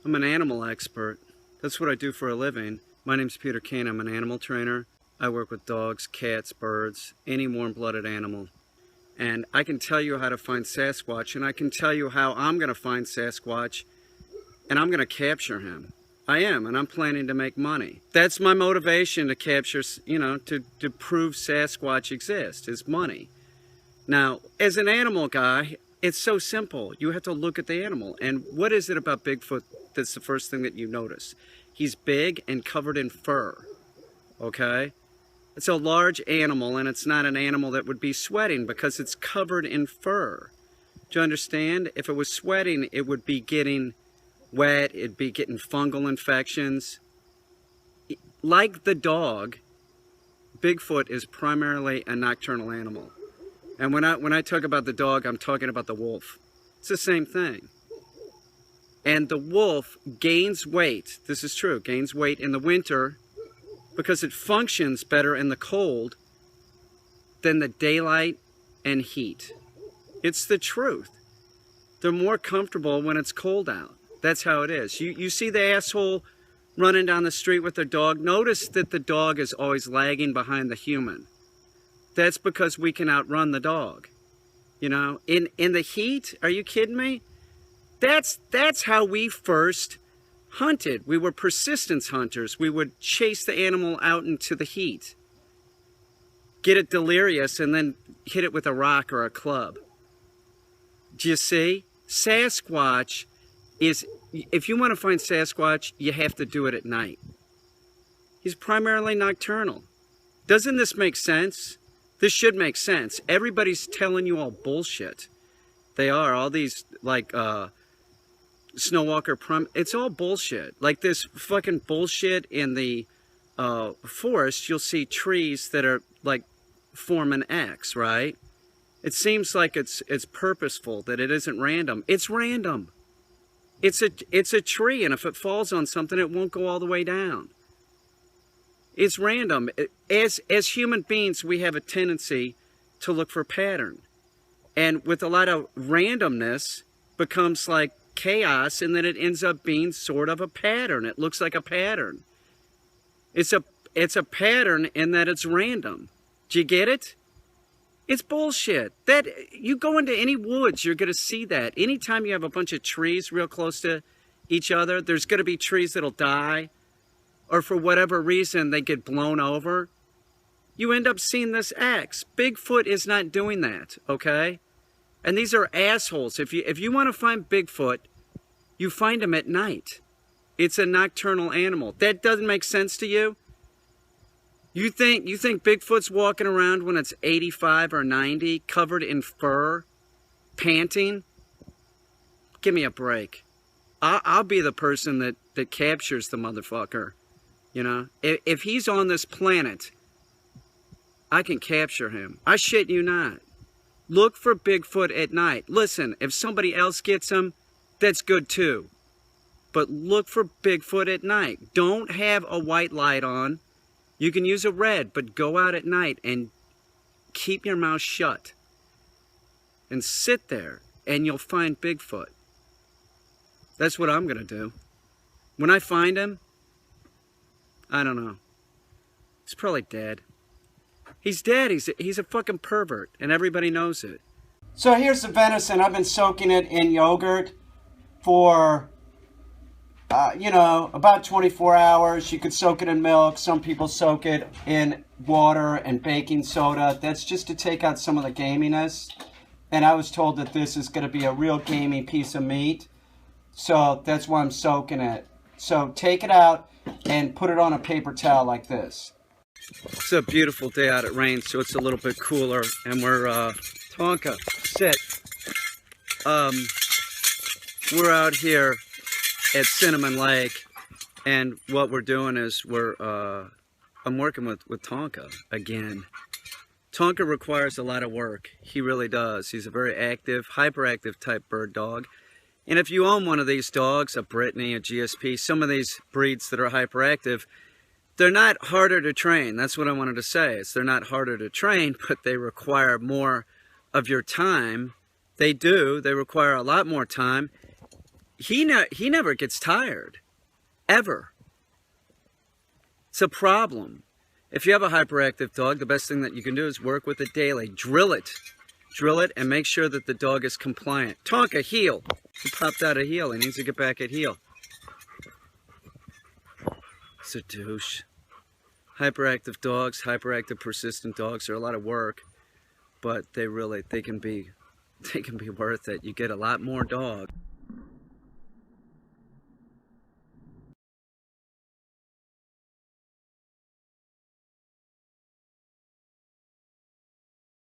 I'm an animal expert. That's what I do for a living. My name's Peter Caine. I'm an animal trainer. I work with dogs, cats, birds, any warm-blooded animal. And I can tell you how to find Sasquatch, and I can tell you how I'm going to find Sasquatch, and I'm going to capture him. I am, and I'm planning to make money. That's my motivation to capture, to prove Sasquatch exists, is money. Now, as an animal guy, it's so simple. You have to look at the animal. And what is it about Bigfoot that's the first thing that you notice? He's big and covered in fur, okay? It's a large animal, and it's not an animal that would be sweating because it's covered in fur. Do you understand? If it was sweating, it would be getting wet, it'd be getting fungal infections. Like the dog, Bigfoot is primarily a nocturnal animal. And when I talk about the dog, I'm talking about the wolf. It's the same thing. And the wolf gains weight, this is true, gains weight in the winter because it functions better in the cold than the daylight and heat. It's the truth. They're more comfortable when it's cold out. That's how it is. You see the asshole running down the street with their dog. Notice that the dog is always lagging behind the human. That's because we can outrun the dog. You know, in the heat, are you kidding me? That's how we first hunted. We were persistence hunters. We would chase the animal out into the heat, get it delirious, and then hit it with a rock or a club. Do you see? Sasquatch is, if you want to find Sasquatch, you have to do it at night. He's primarily nocturnal. Doesn't this make sense? This should make sense. Everybody's telling you all bullshit. They are. All these, like, Snowwalker, it's all bullshit. Like this fucking bullshit in the forest, you'll see trees that are, like, form an X, right? It seems like it's purposeful, that it isn't random. It's random. It's a tree, and if it falls on something, it won't go all the way down. It's random. As human beings, we have a tendency to look for pattern. And with a lot of randomness, becomes like chaos, and then it ends up being sort of a pattern. It looks like a pattern. It's a pattern in that it's random. Do you get it? It's bullshit. That you go into any woods, you're going to see that. Anytime you have a bunch of trees real close to each other, there's going to be trees that'll die, or for whatever reason they get blown over. You end up seeing this X. Bigfoot is not doing that, okay? And these are assholes. If you want to find Bigfoot, you find him at night. It's a nocturnal animal. That doesn't make sense to you? You think Bigfoot's walking around when it's 85 or 90, covered in fur, panting? Give me a break. I'll be the person that captures the motherfucker. You know? If he's on this planet, I can capture him. I shit you not. Look for Bigfoot at night. Listen, if somebody else gets him, that's good too. But look for Bigfoot at night. Don't have a white light on. You can use a red, but go out at night and keep your mouth shut. And sit there, and you'll find Bigfoot. That's what I'm going to do. When I find him, I don't know. He's probably dead. He's dead. He's a fucking pervert, and everybody knows it. So here's the venison. I've been soaking it in yogurt for, about 24 hours. You could soak it in milk. Some people soak it in water and baking soda. That's just to take out some of the gaminess. And I was told that this is going to be a real gamey piece of meat. So that's why I'm soaking it. So take it out and put it on a paper towel like this. It's a beautiful day out. It rains, so it's a little bit cooler. And we're, Tonka, sit. We're out here at Cinnamon Lake, and what we're doing is I'm working with Tonka again. Tonka requires a lot of work. He really does. He's a very active, hyperactive type bird dog. And if you own one of these dogs, a Brittany, a GSP, some of these breeds that are hyperactive, they're not harder to train. That's what I wanted to say. Is they're not harder to train, but they require more of your time. They do. They require a lot more time. he never gets tired, ever. It's a problem. If you have a hyperactive dog, the best thing that you can do is work with it daily. Drill it. Drill it and make sure that the dog is compliant. Tonka, heel. He popped out a heel. He needs to get back at heel. It's a douche. Hyperactive dogs, hyperactive persistent dogs are a lot of work, but they can be worth it. You get a lot more dog.